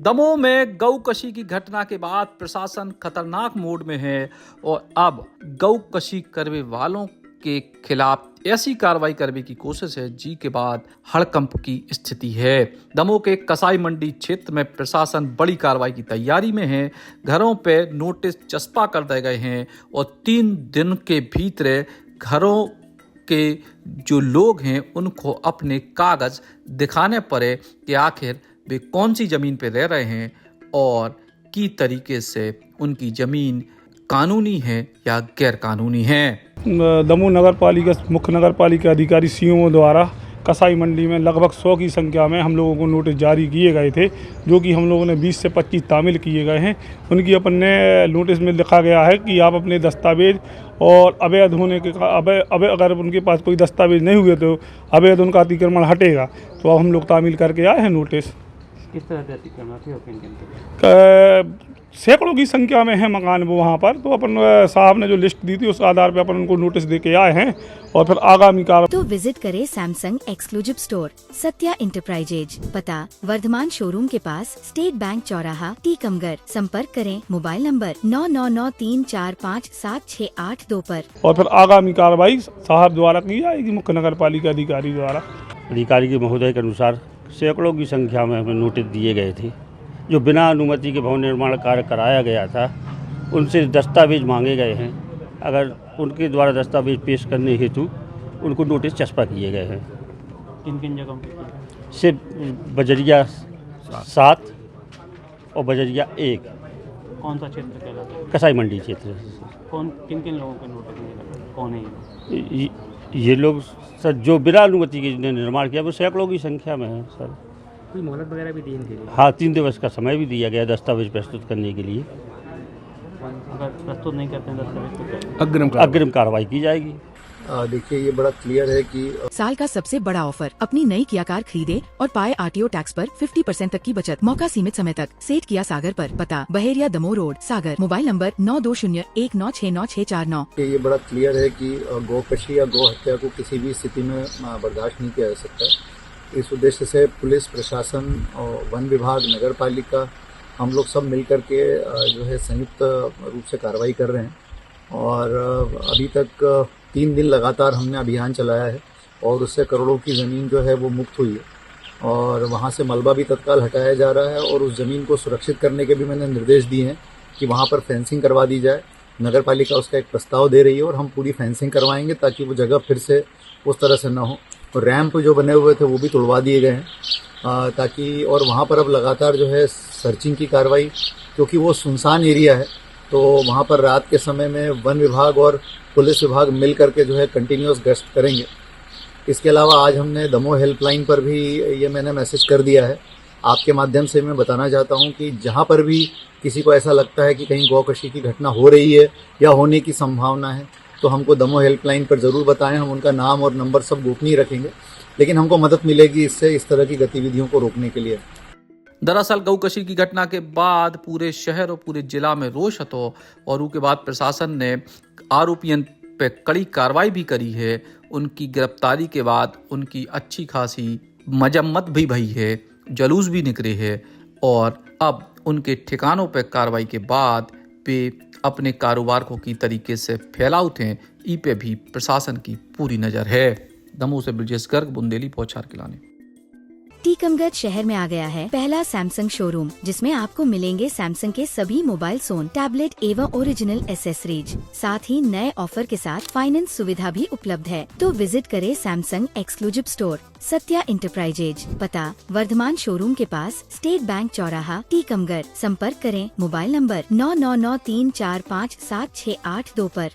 दमोह में गौकशी की घटना के बाद प्रशासन खतरनाक मोड में है और अब गौकशी करने वालों के खिलाफ ऐसी कार्रवाई करने की कोशिश है जी के बाद हड़कंप की स्थिति है। दमोह के कसाई मंडी क्षेत्र में प्रशासन बड़ी कार्रवाई की तैयारी में है। घरों पे नोटिस चस्पा कर दिए गए हैं और 3 दिन के भीतर घरों के जो लोग हैं उनको अपने कागज दिखाने पड़े कि आखिर वे कौन सी जमीन पे रह रहे हैं और की तरीके से उनकी जमीन कानूनी है या गैर कानूनी है। दमोह नगर पालिका मुख्य नगर पालिका अधिकारी सीओ द्वारा कसाई मंडी में लगभग 100 की संख्या में हम लोगों को नोटिस जारी किए गए थे, जो कि हम लोगों ने 20 से 25 तामील किए गए हैं। उनकी अपने नोटिस में लिखा गया है कि आप अपने दस्तावेज और अवैध होने के अगर उनके पास कोई दस्तावेज नहीं हुए तो अवैध उनका अतिक्रमण हटेगा। तो अब हम लोग तामील करके आए हैं नोटिस। किस तरह के अतिक्रमण थे? सैकड़ों की संख्या में है मकान वो वहाँ पर। तो अपन साहब ने जो लिस्ट दी थी उस आधार पे अपन उनको नोटिस दे के आए हैं और फिर आगामी कार्रवाई। तो विजिट करें Samsung exclusive store Satya enterprises, पता वर्धमान शोरूम के पास, स्टेट बैंक चौराहा, टीकमगढ़। संपर्क करें मोबाइल नंबर 9993457682 पर। और फिर आगामी कार्रवाई साहब द्वारा की जाएगी मुख्य नगर पालिका अधिकारी द्वारा। अधिकारी के महोदय के अनुसार सैकड़ों की संख्या में हमें नोटिस दिए गए थे। जो बिना अनुमति के भवन निर्माण कार्य कराया गया था उनसे दस्तावेज मांगे गए हैं। अगर उनके द्वारा दस्तावेज पेश करने हेतु उनको नोटिस चस्पा किए गए हैं। किन किन जगहों पे? सिर्फ बजरिया 7 और बजरिया 1। कौन सा क्षेत्र कहलाता है? कसाई मंडी क्षेत्र। किन किन लोगों के नोटिस दिए गए? कौन है ये लोग सर जो बिना अनुमति के जिन्हें निर्माण किया वो सैकड़ों की संख्या में है सर। कोई मोहलत वगैरह भी दी इनके लिए? हाँ, 3 दिवस का समय भी दिया गया दस्तावेज प्रस्तुत करने के लिए। अगर प्रस्तुत नहीं करते हैं दस्तावेज तो क्या? अग्रिम कार्रवाई की जाएगी। देखिए ये बड़ा क्लियर है कि साल का सबसे बड़ा ऑफर, अपनी नई किया कार खरीदे और पाए RTO टैक्स पर 50% तक की बचत। मौका सीमित समय तक। सेठ किया सागर पर, पता Baheria Damoh road Sagar. Mobile number 9201969649। ये बड़ा क्लियर है कि गौकशी या गौ हत्या को किसी भी स्थिति में बर्दाश्त नहीं किया जा सकता है। इस उद्देश्य से पुलिस प्रशासन और वन विभाग, नगर पालिका, हम लोग सब मिलकर के जो है संयुक्त रूप से कार्रवाई कर रहे हैं। और अभी तक 3 दिन लगातार हमने अभियान चलाया है और उससे करोड़ों की ज़मीन जो है वो मुक्त हुई है और वहाँ से मलबा भी तत्काल हटाया जा रहा है। और उस ज़मीन को सुरक्षित करने के भी मैंने निर्देश दिए हैं कि वहाँ पर फेंसिंग करवा दी जाए। नगर पालिका उसका एक प्रस्ताव दे रही है और हम पूरी फेंसिंग करवाएंगे ताकि वो जगह फिर से उस तरह से ना हो। और रैंप जो बने हुए थे वो भी तोड़वा दिए गए हैं ताकि, और वहाँ पर अब लगातार जो है सर्चिंग की कार्रवाई, क्योंकि वो सुनसान एरिया है तो वहाँ पर रात के समय में वन विभाग और पुलिस विभाग मिल करके जो है कंटिन्यूअस गश्त करेंगे। इसके अलावा आज हमने दमोह हेल्पलाइन पर भी ये मैंने मैसेज कर दिया है। आपके माध्यम से मैं बताना चाहता हूँ कि जहाँ पर भी किसी को ऐसा लगता है कि कहीं गौकशी की घटना हो रही है या होने की संभावना है तो हमको दमोह हेल्पलाइन पर ज़रूर बताएं। हम उनका नाम और नंबर सब गोपनीय रखेंगे, लेकिन हमको मदद मिलेगी इससे इस तरह की गतिविधियों को रोकने के लिए। दरअसल गौकशी की घटना के बाद पूरे शहर और पूरे जिला में रोष હતો और उसके बाद प्रशासन ने आरोपियों पे कड़ी कार्रवाई भी करी है। उनकी गिरफ्तारी के बाद उनकी अच्छी खासी मजम्मत भी भई है, जुलूस भी निकले है और अब उनके ठिकानों पर कार्रवाई के बाद वे अपने कारोबार को की तरीके से फैलाऊ थे। ई पे भी प्रशासन की पूरी नजर है। दमोह से ब्रजेश गर्ग, बुंदेली, पौछार किलाने। टीकमगढ़ शहर में आ गया है पहला सैमसंग शोरूम, जिसमें आपको मिलेंगे सैमसंग के सभी मोबाइल फोन, टैबलेट एवं ओरिजिनल एसेसरीज। साथ ही नए ऑफर के साथ फाइनेंस सुविधा भी उपलब्ध है। तो विजिट करें Samsung exclusive store Satya enterprises, पता वर्धमान शोरूम के पास, स्टेट बैंक चौराहा, टीकमगढ़। संपर्क करें मोबाइल नंबर 9993457682 पर।